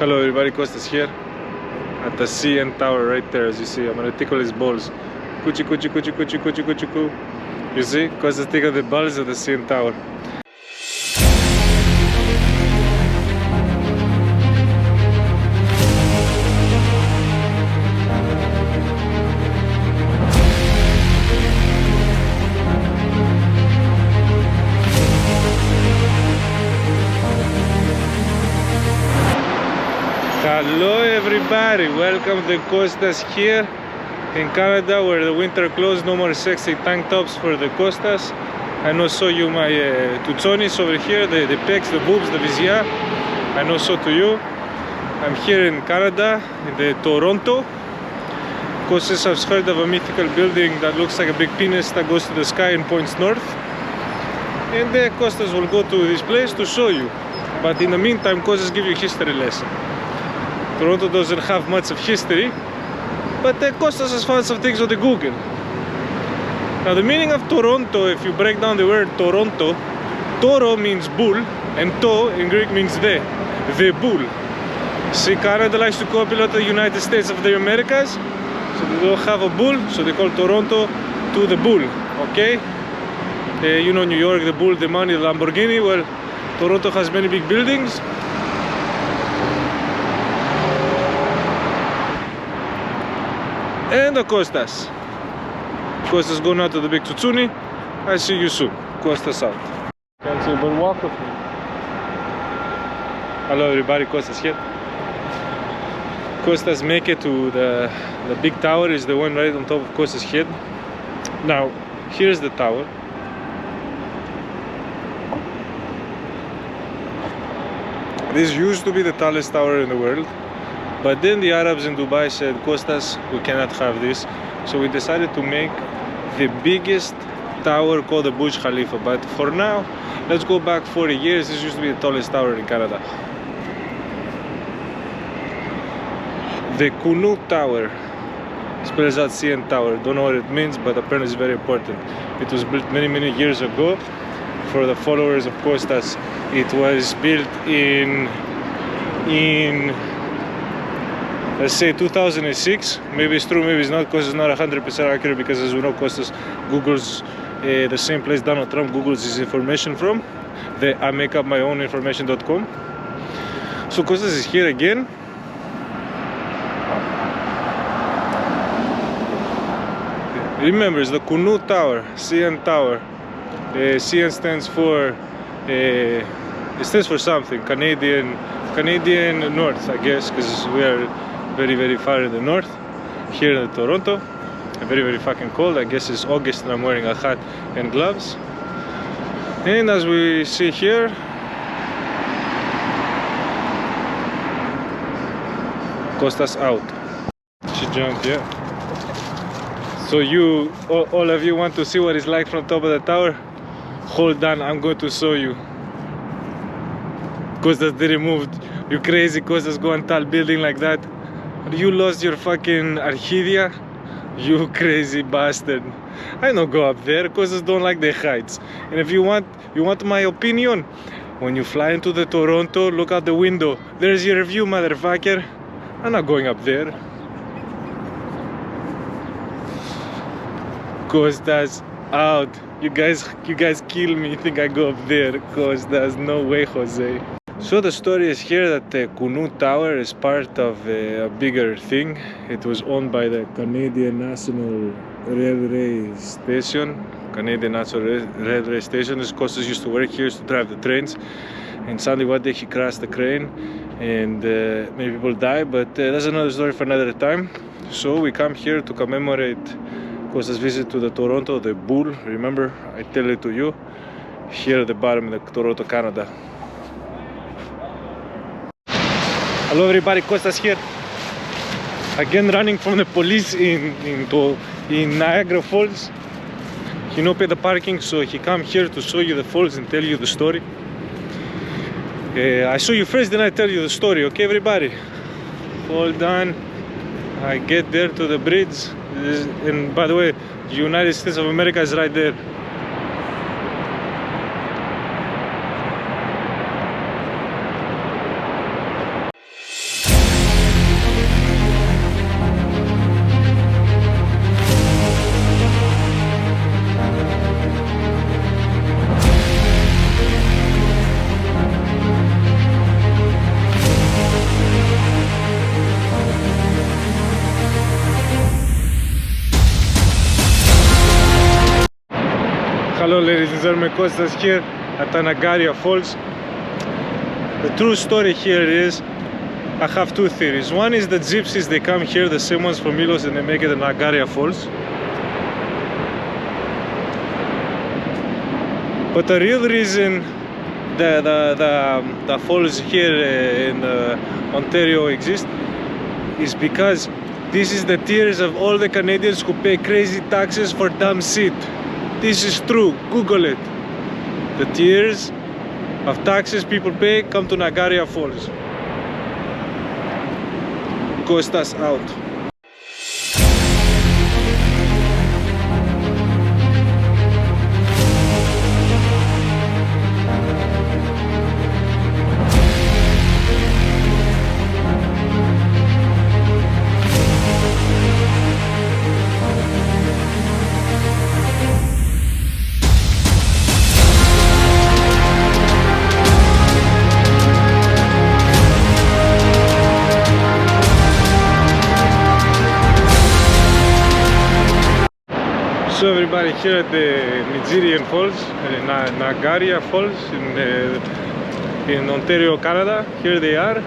Hello everybody, Kostas here at the CN Tower right there. As you see, I'm gonna tickle his balls. Cuchi cuchi cuchi cuchi cuchi cuchi cu. You see, Kostas tickle the balls at the CN Tower. Hello everybody, welcome to Kostas here in Canada, where the winter clothes, no more sexy tank tops for the Kostas. I know show you my tuchonis over here, the pecs, the boobs, the vizia. I know so to you. I'm here in Canada, in the Toronto. Kostas has heard of a mythical building that looks like a big penis that goes to the sky and points north. And Kostas will go to this place to show you. But in the meantime, Kostas give you a history lesson. Toronto doesn't have much of history, but Kostas has found some things on the Google. Now the meaning of Toronto, if you break down the word Toronto, Toro means bull, and To in Greek means the bull. See, Canada likes to copy a lot of the United States of the Americas, so they don't have a bull, so they call Toronto to the bull, okay? You know, New York, the bull, the money, the Lamborghini. Well, Toronto has many big buildings. And the Kostas. Kostas going out to the big Tsutsuni. I see you soon. Kostas out. Can't say but walk with me. Hello everybody, Kostas here. Kostas make it to the big tower, is the one right on top of Kostas' head. Now, here's the tower. This used to be the tallest tower in the world. But then the Arabs in Dubai said, Kostas, we cannot have this. So we decided to make the biggest tower called the Burj Khalifa. But for now, let's go back 40 years. This used to be the tallest tower in Canada. The Kunut Tower spells out CN Tower. Don't know what it means, but apparently it's very important. It was built many, many years ago. For the followers of Kostas, it was built in let's say 2006. Maybe it's true, maybe it's not, because it's not 100% accurate, because as we know, Kostas Googles the same place Donald Trump Googles his information from, the I make up my own information.com. So Kostas is here again. Remember, it's the Kunut Tower, CN Tower. CN stands for it stands for something, Canadian North, I guess, because we are very, very far in the north, here in Toronto. Very, very fucking cold. I guess it's August and I'm wearing a hat and gloves. And as we see here, Kostas out. She jumped, yeah. So you, all of you want to see what it's like from top of the tower? Hold on, I'm going to show you. Kostas didn't move. You crazy, Kostas, go on tall building like that? You lost your fucking Archidia? You crazy bastard. I don't go up there. Kostas don't like the heights. And if you want my opinion, when you fly into the Toronto, look out the window. There's your view, motherfucker. I'm not going up there. Kostas out. You guys kill me. You think I go up there? Kostas, no way, Jose. So the story is here that the Kunut Tower is part of a bigger thing. It was owned by the Canadian National Railway Station. Canadian National Railway Station. This Kostas used to work here, used to drive the trains. And suddenly one day he crashed the crane and many people died, but that's another story for another time. So we come here to commemorate Kostas' visit to the Toronto, the bull. Remember, I tell it to you, here at the bottom in the Toronto, Canada. Hello everybody, Kostas here. Again running from the police in Niagara Falls. He no pay the parking, so he come here to show you the falls and tell you the story. I show you first, then I tell you the story, okay everybody? Hold on. I get there to the bridge. And by the way, the United States of America is right there. ladies and gentlemen, Kostas here at Niagara Falls. The true story here is, I have two theories. One is the gypsies, they come here, the same ones from Milos, and they make it the Niagara Falls. But the real reason the falls here in Ontario exist is because this is the tears of all the Canadians who pay crazy taxes for dumb shit. This is true, Google it. The tears of taxes people pay come to Niagara Falls. Kostas out. So everybody, here at the Nigerian Falls, Niagara Falls in Ontario, Canada. Here they are.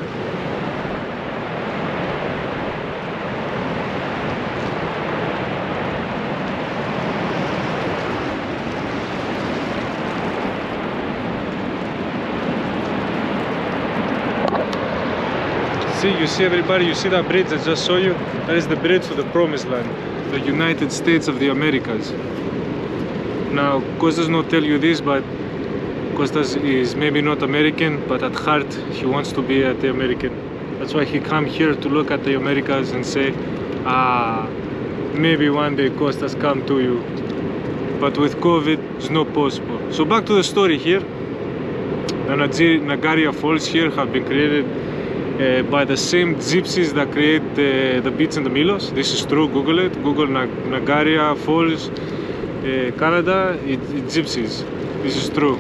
You see everybody, you see that bridge I just saw you? That is the bridge to the promised land, the United States of the Americas. Now, Kostas not tell you this, but Kostas is maybe not American, but at heart he wants to be the American. That's why he come here to look at the Americas and say, maybe one day Kostas come to you. But with COVID, it's not possible. So back to the story here. The Niagara Falls here have been created by the same gypsies that create the beach in the Milos. This is true, Google it. Google Niagara Falls, Canada, it's gypsies. This is true.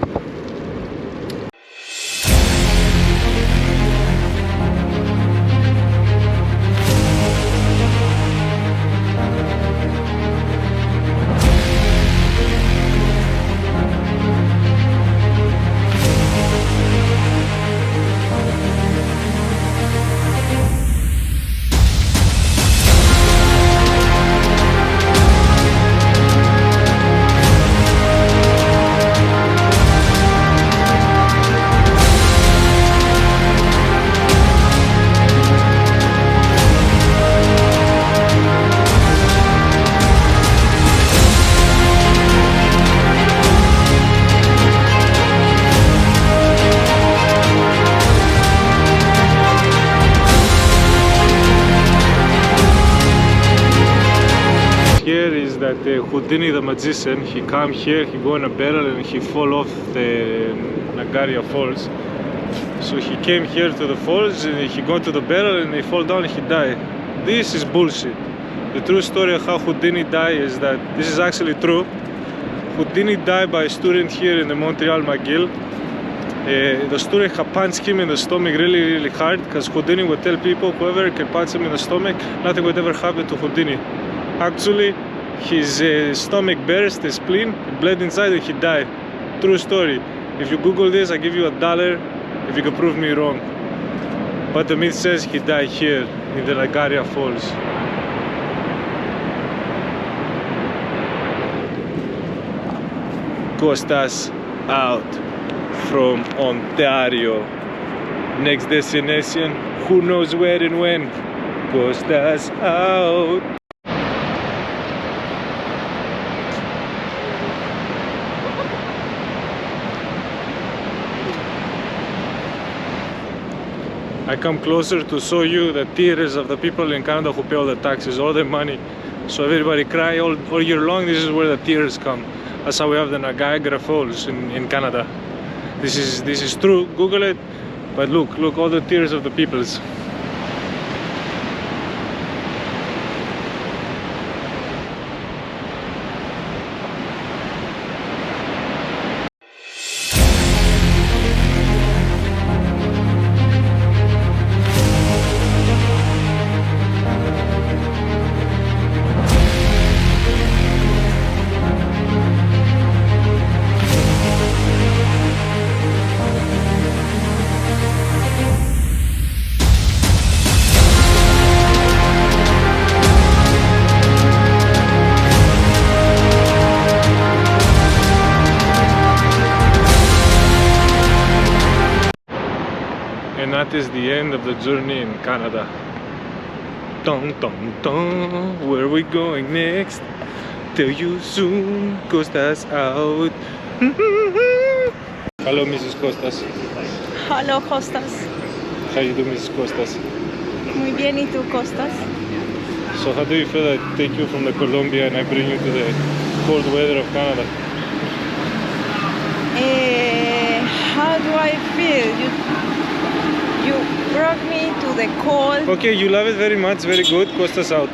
That Houdini the magician, he come here, he go in a barrel and he fall off the Niagara Falls. So he came here to the falls and he go to the barrel and he fall down and he die. This is bullshit. The true story of how Houdini died is that this is actually true. Houdini died by a student here in the Montreal McGill. The student had punched him in the stomach really hard, because Houdini would tell people, whoever can punch him in the stomach, nothing would ever happen to Houdini. Actually, his stomach burst, his spleen, it bled inside and he died. True story. If you Google this, I give you $1 if you can prove me wrong. But the myth says he died here in the Niagara Falls. Kostas out from Ontario. Next destination, who knows where and when. Kostas out. I come closer to show you the tears of the people in Canada who pay all the taxes, all the money. So everybody cry all year long. This is where the tears come. That's how we have the Niagara Falls in Canada. This is true. Google it. But look all the tears of the peoples. And that is the end of the journey in Canada. Dun, dun, dun. Where are we going next? Tell you soon. Kostas out. Hello, Mrs. Kostas. Hello, Kostas. How you doing, Mrs. Kostas? Muy bien, ¿y tú, Kostas? So how do you feel that I take you from the Colombia and I bring you to the cold weather of Canada? How do I feel? You brought me to the cold. Okay, you love it very much, very good. Kostas out.